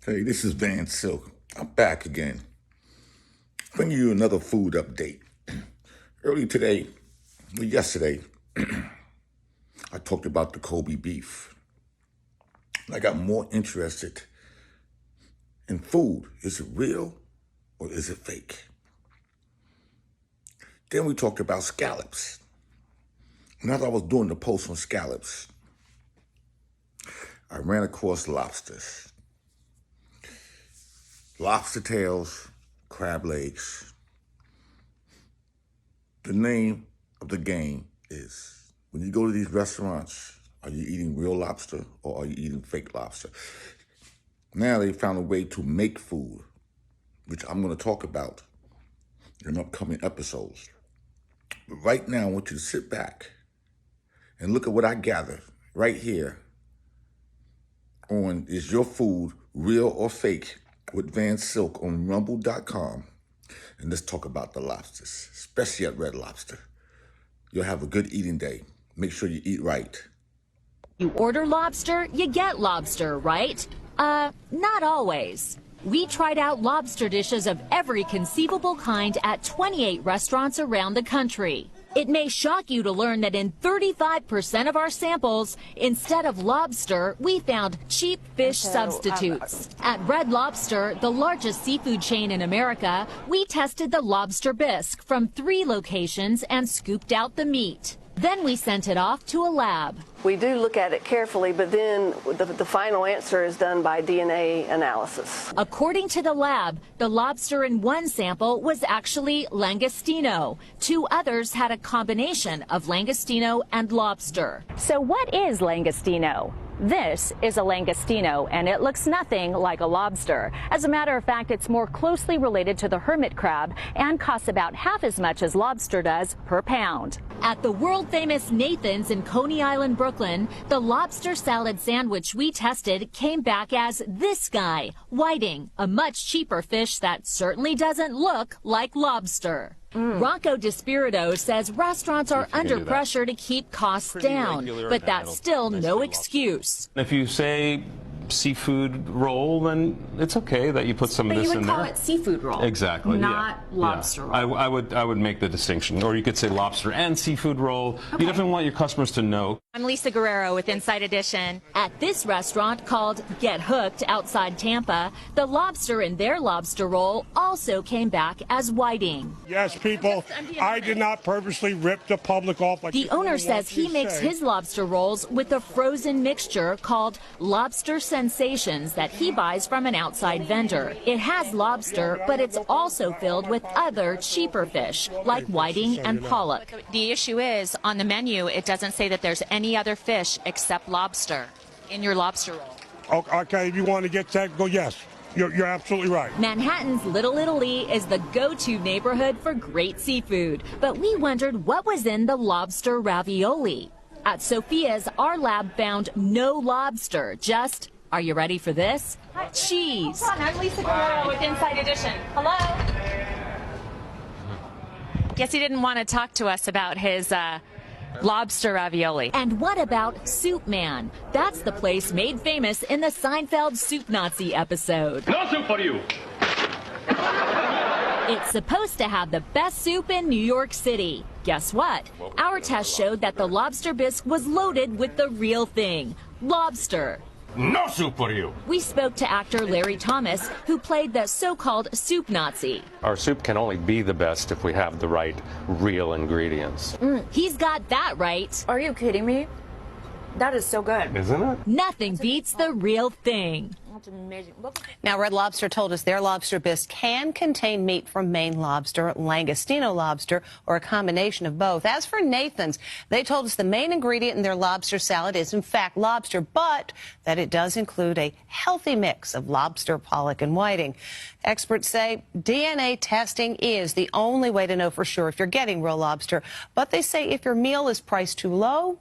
Hey, this is Van Silk. I'm back again, bringing you another food update. Yesterday, I talked about the Kobe beef. I got more interested in food. Is it real or is it fake? Then we talked about scallops. And as I was doing the post on scallops, I ran across lobsters. Lobster tails, crab legs. The name of the game is, when you go to these restaurants, are you eating real lobster or are you eating fake lobster? Now they found a way to make food, which I'm going to talk about in upcoming episodes. But right now, I want you to sit back and look at what I gathered right here on Is Your Food Real or Fake with Van Silk on rumble.com. And let's talk about the lobsters, especially at Red Lobster. You'll have a good eating day. Make sure you eat right. You order lobster, you get lobster, right? Not always. We tried out lobster dishes of every conceivable kind at 28 restaurants around the country. It may shock you to learn that in 35% of our samples, instead of lobster, we found cheap fish substitutes. At Red Lobster, the largest seafood chain in America, we tested the lobster bisque from 3 locations and scooped out the meat. Then we sent it off to a lab. We do look at it carefully, but then the final answer is done by DNA analysis. According to the lab, the lobster in one sample was actually langostino. 2 others had a combination of langostino and lobster. So what is langostino? This is a langostino, and it looks nothing like a lobster. As a matter of fact, it's more closely related to the hermit crab and costs about half as much as lobster does per pound. At the world-famous Nathan's in Coney Island, Brooklyn, the lobster salad sandwich we tested came back as this guy, whiting, a much cheaper fish that certainly doesn't look like lobster. Rocco Despirito says restaurants are under pressure to keep costs down, but that's still no excuse. If you say seafood roll, then it's okay that you put some of this in there. But you would call it seafood roll. Exactly. Not lobster roll. I would make the distinction. Or you could say lobster and seafood roll. Okay. You definitely want your customers to know. I'm Lisa Guerrero with Inside Edition. At this restaurant called Get Hooked outside Tampa, the lobster in their lobster roll also came back as whiting. Yes, people, I did not purposely rip the public off. Like the owner says he makes his lobster rolls with a frozen mixture called Lobster Sensations that he buys from an outside vendor. It has lobster, but it's also filled with other cheaper fish like whiting and pollock. The issue is, on the menu, it doesn't say that there's any other fish except lobster in your lobster roll. Okay, if you want to get that, go yes. You're absolutely right. Manhattan's Little Italy is the go-to neighborhood for great seafood, but we wondered what was in the lobster ravioli. At Sophia's, our lab found no lobster, just, are you ready for this? Cheese. I'm Lisa Guerrero with Inside Edition. Hello? Guess he didn't want to talk to us about his lobster ravioli. And what about Soup Man? That's the place made famous in the Seinfeld Soup Nazi episode. No soup for you! It's supposed to have the best soup in New York City. Guess what? Our test showed that the lobster bisque was loaded with the real thing, lobster. No soup for you! We spoke to actor Larry Thomas, who played the so-called soup Nazi. Our soup can only be the best if we have the right real ingredients. He's got that right. Are you kidding me? That is so good. Isn't it? Nothing beats the real thing. That's amazing. Now, Red Lobster told us their lobster bisque can contain meat from Maine lobster, langostino lobster, or a combination of both. As for Nathan's, they told us the main ingredient in their lobster salad is, in fact, lobster, but that it does include a healthy mix of lobster, pollock, and whiting. Experts say DNA testing is the only way to know for sure if you're getting real lobster, but they say if your meal is priced too low,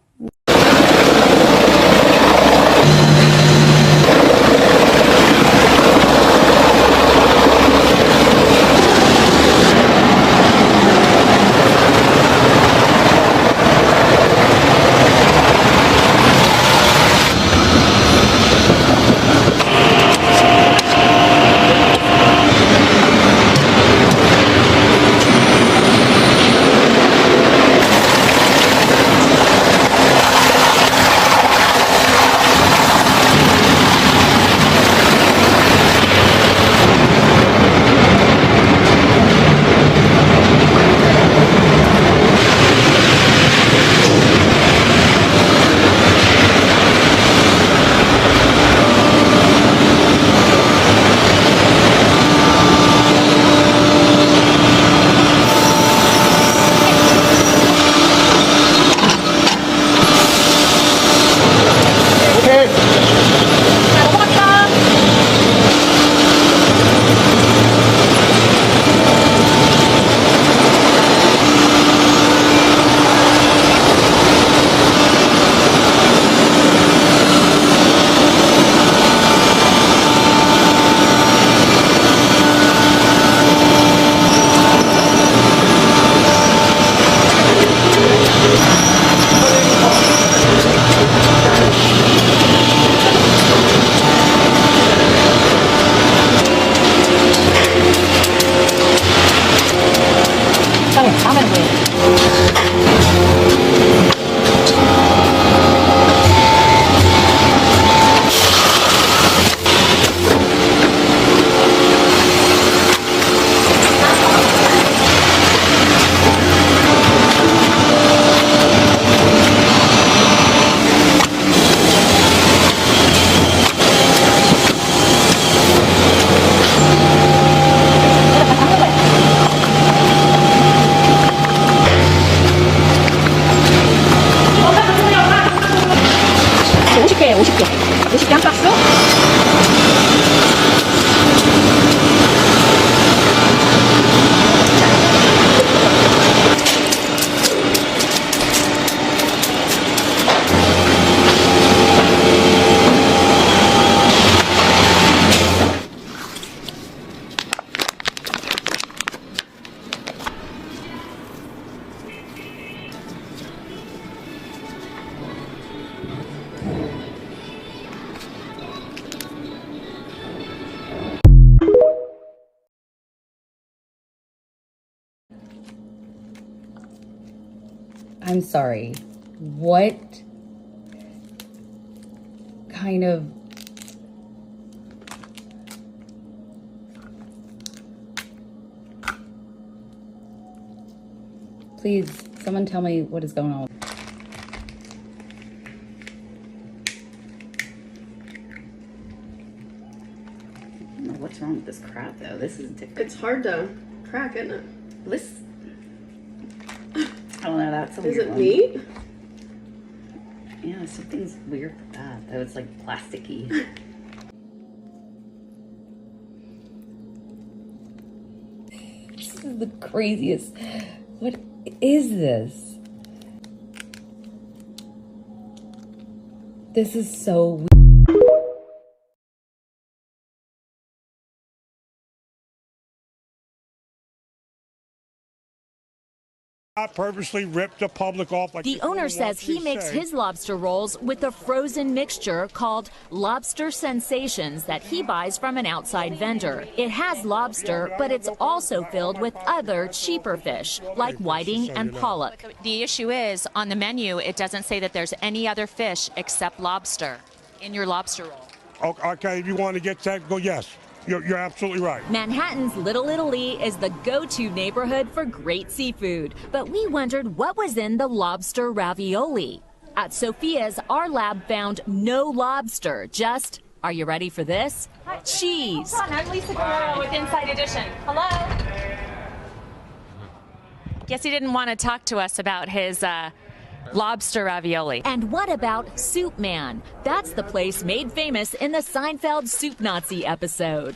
Deixa bien par chaud. I'm sorry. What kind of... Please, someone tell me what is going on. I don't know what's wrong with this crab, though. This is different. It's hard to crack, isn't it? This... I don't know, that's a weird Is it one. meat? Yeah, something's weird with that, though. It's like plasticky. This is the craziest. What is this? This is so weird. Not purposely rip the public off like The owner says he makes his lobster rolls with a frozen mixture called Lobster Sensations that he buys from an outside vendor. It has lobster, but it's also filled with other cheaper fish like whiting and pollock. The issue is, on the menu, it doesn't say that there's any other fish except lobster in your lobster roll. Okay, if you want to get that, go yes. You're absolutely right. Manhattan's Little Italy is the go-to neighborhood for great seafood, but we wondered what was in the lobster ravioli. At Sophia's, our lab found no lobster, just, are you ready for this? Cheese. I'm Lisa Guerrero with Inside Edition. Hello. Guess he didn't want to talk to us about his lobster ravioli. And what about Soup Man? That's the place made famous in the Seinfeld Soup Nazi episode.